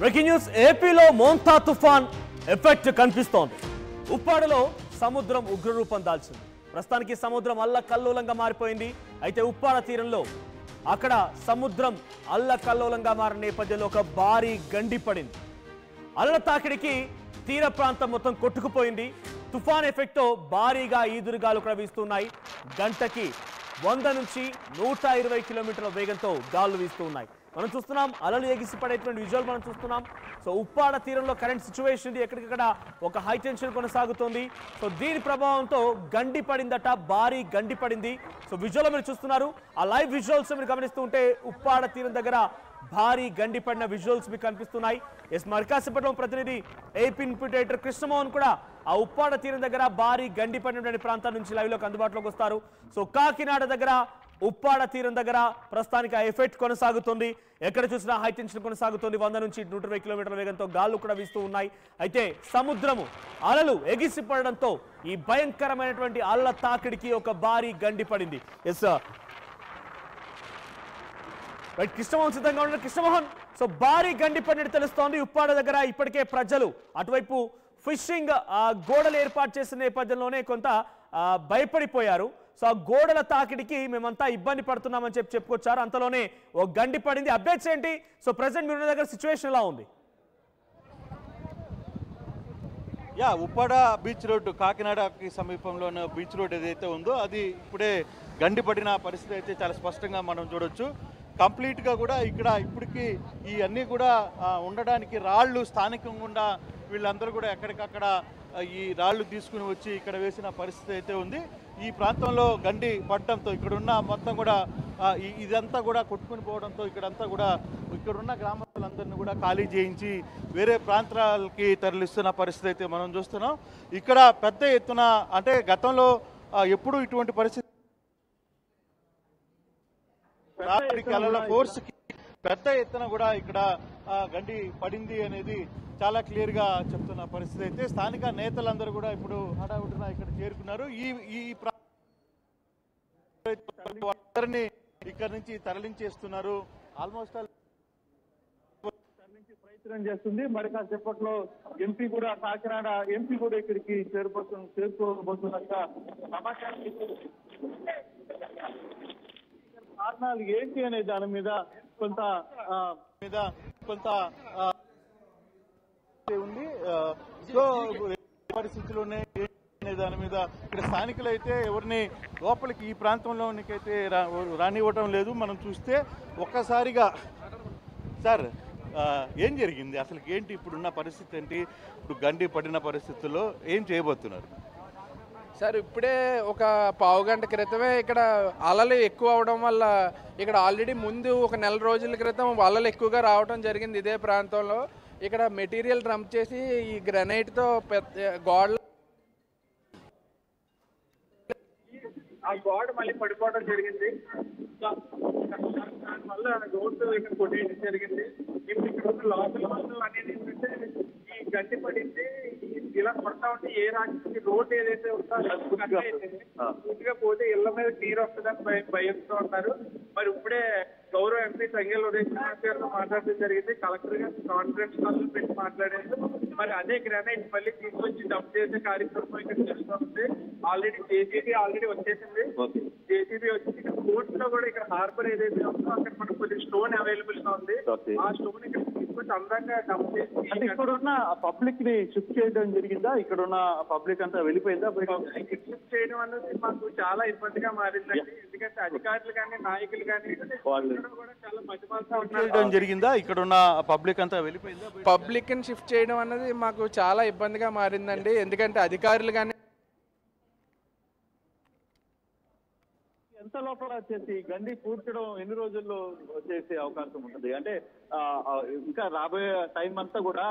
Breaking news ఏపీలో మోంతా తుఫాన్ effect కనిపిస్తోంది. ఉప్పాడలో సముద్రం ఉగ్రరూపం దాల్చింది. ప్రస్తుతానికి సముద్రం అల్లకల్లోలంగా మారిపోయింది. అయితే ఉప్పాడ తీరంలో అక్కడ సముద్రం అల్లకల్లోలంగా మారిన నేపథ్యంలో ఒక భారీ గండి పడింది. అలల తాకిడికి తీర ప్రాంతం మొత్తం కొట్టుకుపోయింది. తుఫాన్ ఎఫెక్ట్తో భారీగా ఈదురుగాలు కూడా వీస్తున్నాయి. గంటకి 100 నుంచి 120 కిలోమీటర్ల వేగంతో గాలులు వీస్తూ ఉన్నాయి. మనం చూస్తున్నాం అలలు ఎగిసిపడేటువంటి విజువల్ మనం చూస్తున్నాం. సో ఉప్పాడ తీరంలో కరెంట్ సిచ్యువేషన్ ఎక్కడికక్కడ ఒక హై టెన్షన్ కొనసాగుతోంది. సో దీని ప్రభావంతో గండి పడిందట, భారీ గండి పడింది. సో విజువల్ మీరు చూస్తున్నారు. ఆ లైవ్ విజువల్స్ మీరు గమనిస్తూ ఉంటే ఉప్పాడ తీరం దగ్గర భారీ గండి పడిన విజువల్స్ మీకు కనిపిస్తున్నాయి. మరికాసేపట్లో ప్రతినిధి ఏపీ ఇన్పుటేటర్ కృష్ణమోహన్ కూడా ఆ ఉప్పాడ తీరం దగ్గర భారీ గండి పడినటువంటి ప్రాంతాల నుంచి లైవ్ లోకి అందుబాటులోకి వస్తారు. సో కాకినాడ దగ్గర ఉప్పాడ తీరం దగ్గర ప్రస్తుతానికి ఆ ఎఫెక్ట్ కొనసాగుతుంది. ఎక్కడ చూసినా హై టెన్షన్ కొనసాగుతుంది. 100 నుంచి 120 కిలోమీటర్ల వేగంతో గాలు కూడా వీస్తూ ఉన్నాయి. అయితే సముద్రము అలలు ఎగిసిపడడంతో ఈ భయంకరమైనటువంటి అలల తాకిడికి ఒక భారీ గండి పడింది. కృష్ణమోహన్ సిద్ధంగా ఉన్నారు. కృష్ణమోహన్, సో భారీ గండి పడినట్టు తెలుస్తోంది. ఉప్పాడ దగ్గర ఇప్పటికే ప్రజలు అటువైపు ఫిషింగ్ గోడలు ఏర్పాటు చేసిన నేపథ్యంలోనే కొంత భయపడిపోయారు. సో ఆ గోడల తాకిడికి మేమంతా ఇబ్బంది పడుతున్నామని చెప్పుకొచ్చారు. అంతలోనే ఒక గండి పడింది. అప్డేట్స్ ఏంటి? సో ప్రెసెంట్ మీరు దగ్గర సిచ్యువేషన్ ఎలా ఉంది? ఉప్పాడ బీచ్ రోడ్డు, కాకినాడకి సమీపంలోని బీచ్ రోడ్ ఏదైతే ఉందో అది ఇప్పుడే గండి పడిన పరిస్థితి అయితే చాలా స్పష్టంగా మనం చూడొచ్చు. కంప్లీట్గా కూడా ఇక్కడ ఇప్పటికీ ఈ అన్నీ కూడా ఉండడానికి రాళ్ళు స్థానికంగా వీళ్ళందరూ కూడా ఎక్కడికక్కడ ఈ రాళ్ళు తీసుకుని వచ్చి ఇక్కడ వేసిన పరిస్థితి అయితే ఉంది. ఈ ప్రాంతంలో గండి పడటంతో ఇక్కడున్న మొత్తం కూడా ఇదంతా కూడా కొట్టుకుని పోవడంతో ఇక్కడున్న గ్రామస్తులందరినీ కూడా ఖాళీ చేయించి వేరే ప్రాంతాలకి తరలిస్తున్న పరిస్థితి అయితే మనం చూస్తున్నాం. ఇక్కడ పెద్ద ఎత్తున అంటే గతంలో ఎప్పుడు ఇటువంటి పరిస్థితి ఫోర్స్కి పెద్ద ఎత్తున కూడా ఇక్కడ గండి పడింది అనేది చాలా క్లియర్ గా చెప్తున్న పరిస్థితి అయితే స్థానిక నేతలందరూ కూడా ఇప్పుడు హడావుడిన ఇక్కడ చేరుకున్నారు. ఈ అందరినీ ఇక్కడ నుంచి తరలించేస్తున్నారు. ఆల్మోస్ట్ ప్రయత్నం చేస్తుంది. మరి కాసేపట్లో ఎంపీ కూడా కాకినాడ ఎంపీ కూడా ఇక్కడికి చేరుకోబోతున్నట్టుగా సమాచారం. కారణాలు ఏంటి అనే దాని మీద కొంత ఉంది. సో పరిస్థితుల్లోనే దాని మీద ఇక్కడ స్థానికులు అయితే ఎవరిని లోపలికి ఈ ప్రాంతంలోనికైతే రానివ్వటం లేదు. మనం చూస్తే ఒక్కసారిగా సార్ ఏం జరిగింది అసలు ఏంటి ఇప్పుడున్న పరిస్థితి ఏంటి? ఇప్పుడు గండి పడిన పరిస్థితుల్లో ఏం చేయబోతున్నారు సార్? ఇప్పుడే ఒక పావు గంట క్రితమే ఇక్కడ అలలు ఎక్కువ అవడం వల్ల ఇక్కడ ఆల్రెడీ ముందు ఒక నెల రోజుల క్రితం అలలు ఎక్కువగా రావడం జరిగింది ఇదే ప్రాంతంలో. ఇక్కడ మెటీరియల్ డంప్ చేసి ఈ గ్రనైట్తో గోడలు ఆ గోడ మళ్ళీ పడిపోవడం జరిగింది. దానివల్ల రోడ్డు ఇక్కడ కొట్టేయడం జరిగింది. ఇప్పుడు ఇక్కడ ఉన్న లోపల వాళ్ళు అనేది ఏంటంటే ఈ గండి పడింది ఇలా కొడతా ఉంటే ఏ రాష్ట్రానికి రోడ్డు ఏదైతే ఉందో పూర్తిగా పోతే ఇళ్ల మీద నీరు వస్తుందని భయంతో ఉన్నారు. మరి ఇప్పుడే గౌరవ ఎంపీ సంఘాల ఉదయకుమార్ గారితో మాట్లాడడం జరిగింది. కలెక్టర్ గారు కాన్ఫరెన్స్ కాల్ పెట్టి మాట్లాడారు. మరి అదే గ్రానైట్ మళ్ళీ తీసుకొచ్చి డంప్ చేసే కార్యక్రమం ఇక్కడ జరుగుతుంది. ఆల్రెడీ జేసీబీ వచ్చేసింది. జేసీబీ వచ్చి ఇక్కడ పోర్ట్ లో కూడా ఇక్కడ హార్బర్ ఏదైతే ఉందో అక్కడ మనకు కొంచెం స్టోన్ అవైలబుల్ గా ఉంది. ఆ స్టోన్ ఇక్కడ తీసుకొచ్చి అందంగా డంప్ చేసి ఇక్కడున్న పబ్లిక్ ని షిఫ్ట్ చేయడం జరిగిందా? ఇక్కడున్న పబ్లిక్ అంతా వెళ్ళిపోయిందా? షిఫ్ట్ చేయడం అనేది మాకు చాలా ఇబ్బందిగా మారిందండి. ఎందుకంటే అధికారులు కానీ నాయకులు కానీ కూడా చాలా మధ్యమాసం జరిగిందా? ఇక్కడున్న పబ్లిక్ అంతా వెళ్ళిపోయిందా? పబ్లిక్ ని షిఫ్ట్ చేయడం అనేది మాకు చాలా ఇబ్బందిగా మారిందండి. ఎందుకంటే అధికారులు కానీ ఎంత లోపల వచ్చేసి గండి పూడ్చడం ఎన్ని రోజుల్లో చేసే అవకాశం ఉంటుంది? అంటే ఇంకా రాబోయే టైం అంతా కూడా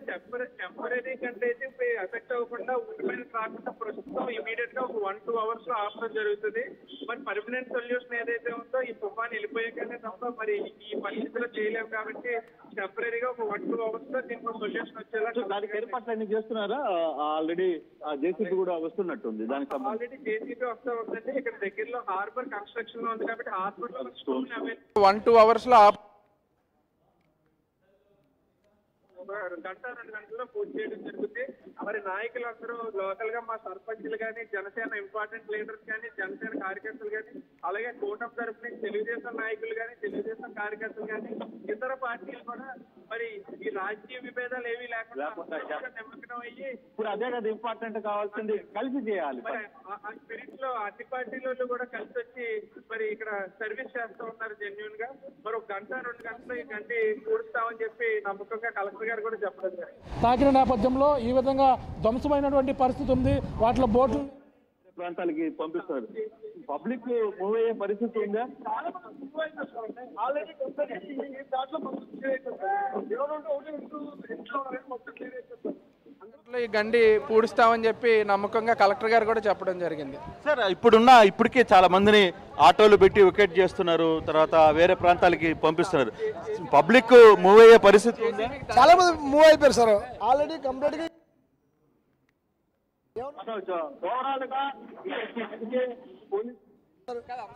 టెంపరీ కంటే అయితే ఎఫెక్ట్ అవ్వకుండా ఉండిపోయిన రాకుండా ప్రస్తుతం ఇమీడియట్ గా ఒక 1-2 hours లో ఆపడం జరుగుతుంది. మరి పర్మనెంట్ సొల్యూషన్ ఏదైతే ఉందో ఈ తుఫాన్ వెళ్ళిపోయాకనే తప్ప మరి ఈ పరిస్థితిలో చేయలేము. కాబట్టి టెంపరీగా ఒక 1-2 hours లో దీనికి సొల్యూషన్ వచ్చేలా దానికి ఏర్పాట్లు అన్ని చేస్తున్నారా? ఆల్రెడీ జేసీబీ కూడా వస్తున్నట్టుంది. దానికి ఆల్రెడీ జేసీబీ వస్తా ఉందండి. ఇక్కడ దగ్గరలో హార్బర్ కన్స్ట్రక్షన్ లో ఉంది కాబట్టి హార్బర్ లో స్టోన్ 1-2 hours లో గంట 2 గంటల్లో పూర్తి చేయడం జరుగుతుంది. మరి నాయకులందరూ లోకల్ గా మా సర్పంచ్లు కానీ, జనసేన ఇంపార్టెంట్ లీడర్స్ కానీ, జనసేన కార్యకర్తలు కానీ, అలాగే కూటమి తరఫు నుంచి తెలుగుదేశం నాయకులు కానీ, తెలుగుదేశం కార్యకర్తలు కానీ, ఇతర పార్టీలు కూడా మరి ఈ రాజకీయ విభేదాలు ఏమీ లేకుండా నిమగ్నం అయ్యి ఇప్పుడు అదే కదా ఇంపార్టెంట్ కావాల్సింది, కలిసి చేయాలి. మరి ఆ స్పిరిట్ లో అన్ని పార్టీలలో కూడా కలిసి వచ్చి మరి ఇక్కడ సర్వీస్ చేస్తూ ఉన్నారు జెన్యున్ గా. మరి 1 గంట 2 గంటలు ఈ గంట పూడుస్తామని చెప్పి నమ్మకంగా కలెక్టర్ గారు కూడా చెప్పడం జరిగింది. తాకిన నేపథ్యంలో ఈ విధంగా ధ్వంసమైనటువంటి పరిస్థితి ఉంది. వాటిలో బోట్లు ప్రాంతాలకి పంపిస్తారు. పబ్లిక్ మూవ్ అయ్యే పరిస్థితి ఉందా? ఆల్రెడీ ఈ గండి పూడుస్తామని చెప్పి నమ్మకంగా కలెక్టర్ గారు కూడా చెప్పడం జరిగింది. సార్ ఇప్పటికే చాలా మందిని ఆటోలు పెట్టి వికెట్ చేస్తున్నారు, తర్వాత వేరే ప్రాంతాలకి పంపిస్తున్నారు. పబ్లిక్ మూవ్ అయ్యే పరిస్థితి ఉందా? చాలా మంది మూవ్ అయిపోయారు సార్ ఆల్రెడీ కంప్లీట్ గా.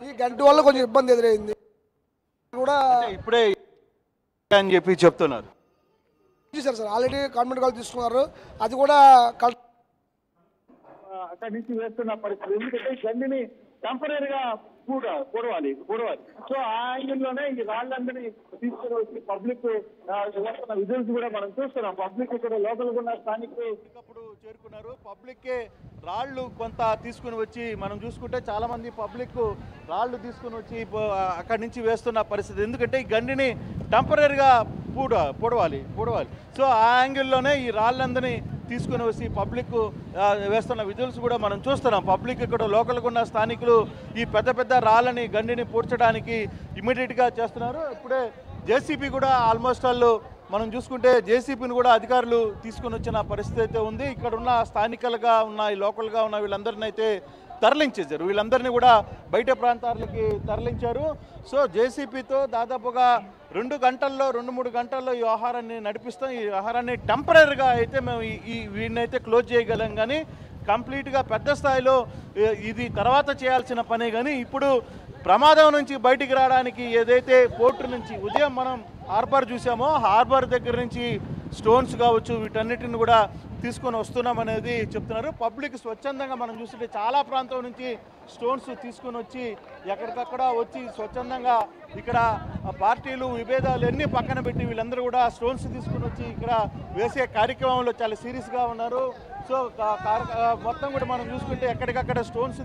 ఈ గంట వల్ల కొంచెం ఇబ్బంది ఎదురైంది కూడా ఇప్పుడే అని చెప్పి చెప్తున్నారు. చూసారు సార్ ఆల్రెడీ గవర్నమెంట్ వాళ్ళు తీసుకున్నారు. అది కూడా అక్కడి నుంచి వేస్తున్న పరిస్థితి, ఎందుకంటే గండిని టెంపరీగా పొడవాలి. సో ఆ యాంగిల్లోనే ఈ రాళ్ళందరినీ తీసుకుని వచ్చి పబ్లిక్ వేస్తున్న విజువల్స్ కూడా మనం చూస్తున్నాం. పబ్లిక్ ఇక్కడ లోకల్గా ఉన్న స్థానికులు చేరుకున్నారు. పబ్లిక్ రాళ్ళు కొంత తీసుకుని వచ్చి మనం చూసుకుంటే చాలా మంది పబ్లిక్ రాళ్ళు తీసుకుని వచ్చి అక్కడి నుంచి వేస్తున్న పరిస్థితి, ఎందుకంటే ఈ గండిని టెంపరీగా పొడవాలి. సో ఆ యాంగిల్లోనే ఈ రాళ్ళందరినీ తీసుకుని వచ్చి పబ్లిక్ వేస్తున్న విజువల్స్ కూడా మనం చూస్తున్నాం. పబ్లిక్ ఇక్కడ లోకల్గా ఉన్న స్థానికులు ఈ పెద్ద రాళ్ళని గండిని పూడ్చడానికి ఇమీడియట్గా చేస్తున్నారు. ఇప్పుడే జేసీబీ కూడా ఆల్మోస్ట్ వాళ్ళు మనం చూసుకుంటే జేసీబీని కూడా అధికారులు తీసుకుని వచ్చిన పరిస్థితి అయితే ఉంది. ఇక్కడ ఉన్న స్థానికులుగా ఉన్న ఈ లోకల్గా ఉన్న వీళ్ళందరినీ అయితే తరలించేశారు. వీళ్ళందరినీ కూడా బయట ప్రాంతాలకి తరలించారు. సో జేసీబీతో దాదాపుగా 2 గంటల్లో 2-3 గంటల్లో ఈ ఆహారాన్ని నడిపిస్తాం. ఈ ఆహారాన్ని టెంపరీగా అయితే మేము వీడిని అయితే క్లోజ్ చేయగలం, కానీ కంప్లీట్గా పెద్ద స్థాయిలో ఇది తర్వాత చేయాల్సిన పనే. కానీ ఇప్పుడు ప్రమాదం నుంచి బయటికి రావడానికి ఏదైతే పోర్టు నుంచి ఉదయం మనం హార్బర్ చూసామో, హార్బర్ దగ్గర నుంచి స్టోన్స్ కావచ్చు వీటన్నిటిని కూడా తీసుకొని వస్తున్నాం అనేది చెప్తున్నారు. పబ్లిక్ స్వచ్ఛందంగా మనం చూస్తుంటే చాలా ప్రాంతం నుంచి స్టోన్స్ తీసుకొని వచ్చి ఎక్కడికక్కడ వచ్చి స్వచ్ఛందంగా ఇక్కడ పార్టీలు విభేదాలు అన్నీ పక్కన పెట్టి వీళ్ళందరూ కూడా స్టోన్స్ తీసుకొని వచ్చి ఇక్కడ వేసే కార్యక్రమంలో చాలా సీరియస్గా ఉన్నారు. సో మొత్తం కూడా మనం చూసుకుంటే ఎక్కడికక్కడ స్టోన్స్